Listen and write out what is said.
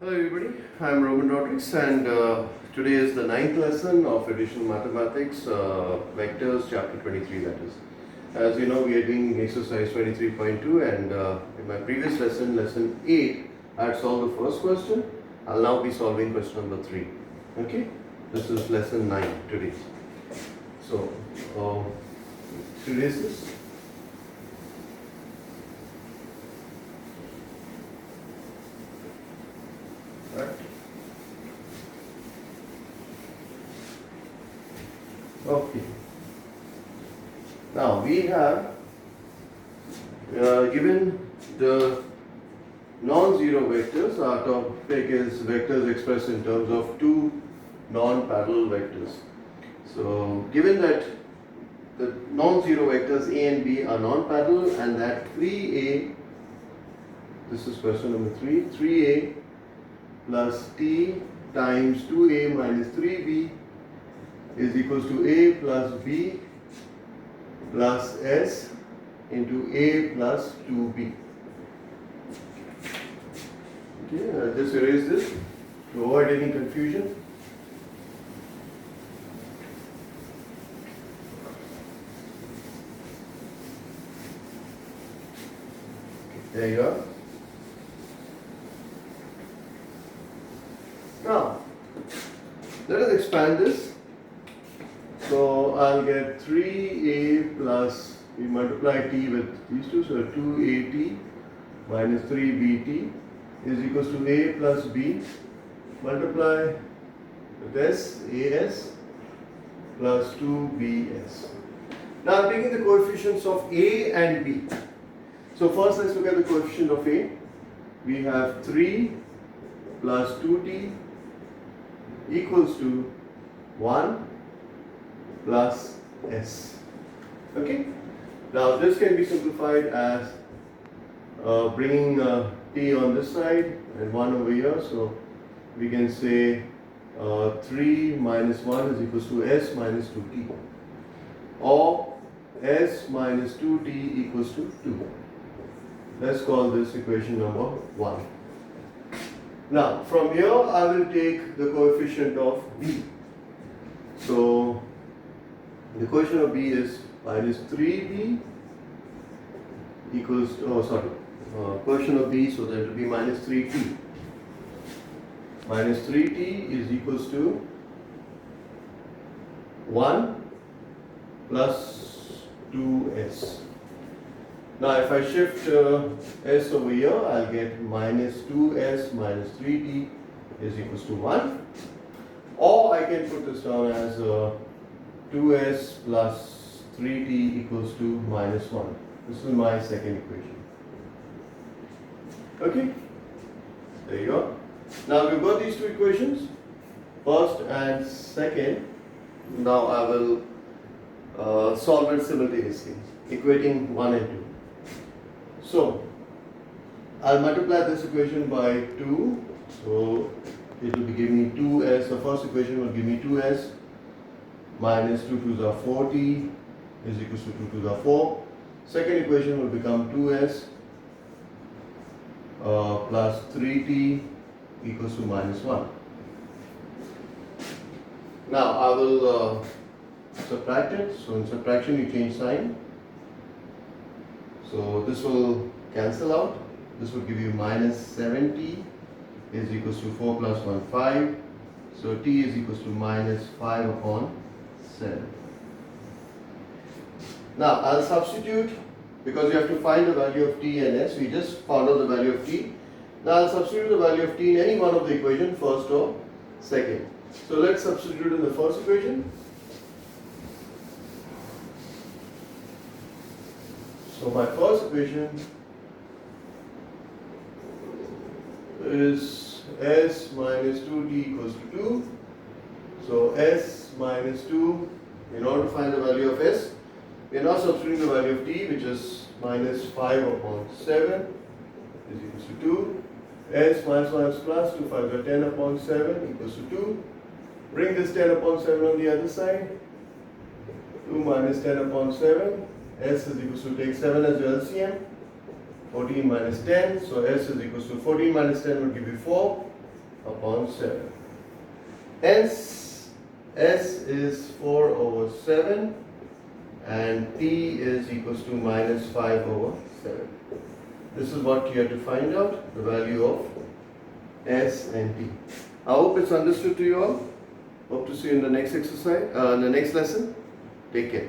Hello everybody, I am Roman Rodrigues and today is the ninth lesson of additional mathematics, vectors chapter 23 that is. As you know, we are doing exercise 23.2 and in my previous lesson, lesson 8, I had solved the first question. I'll now be solving question number 3. Okay, this is lesson 9 today. So, erase this. Right. Okay. Now we have given the non-zero vectors. Our topic is vectors expressed in terms of two non-parallel vectors. So given that the non-zero vectors A and B are non-parallel and that 3A, this is question number 3, 3A plus T times 2A minus 3B is equals to A plus B plus S into A plus 2B. Okay, I'll just erase this to avoid any confusion. There you are. Now, let us expand this. So I'll get 3A plus, we multiply T with these two, so 2AT minus 3BT is equals to A plus B, multiply with S, AS plus 2BS. Now I'm taking the coefficients of A and B. So first let's look at the coefficient of A. We have 3 plus 2T equals to 1 plus S. Okay? Now this can be simplified as bringing T on this side and 1 over here. So we can say 3 minus 1 is equals to S minus 2T. Or S minus 2T equals to 2. Let's call this equation number 1. Now, from here I will take the coefficient of B. So, the coefficient of B is minus 3B equals, coefficient of B, so that will be minus 3T. Minus 3T is equals to 1 plus 2S. Now if I shift S over here, I'll get minus 2S minus 3T is equals to 1. Or I can put this down as 2S plus 3T equals to minus 1. This is my second equation. Okay? There you go. Now we've got these two equations, first and second. Now I will solve it simultaneously, equating 1 and 2. So, I'll multiply this equation by 2. So, it will be giving me 2s. The first equation will give me 2s minus 2 2s are 4t is equals to 2 2s are 4. Second equation will become 2s plus 3t equals to minus 1. Now, I will subtract it. So, in subtraction, you change sign. So this will cancel out. This will give you minus 7t is equals to 4 plus 1, 5. So t is equals to minus 5 upon 7. Now I'll substitute, because you have to find the value of t and s. We just found out the value of t. Now I'll substitute the value of t in any one of the equation, first or second. So let's substitute in the first equation. So my first equation is S minus 2t equals to 2. So S minus 2, in order to find the value of S, we are now substituting the value of t, which is minus 5 upon 7 is equals to 2. S minus minus plus 2 5 are 10 upon 7 equals to 2. Bring this 10 upon 7 on the other side. 2 minus 10 upon 7. S is equals to, take 7 as your LCM, 14 minus 10, so S is equals to 14 minus 10 will give you 4. upon 7. Hence, S is 4 over 7 and T is equals to minus 5 over 7. This is what you have to find out, the value of S and T. I hope it's understood to you all. Hope to see you in the next exercise, the next lesson. Take care.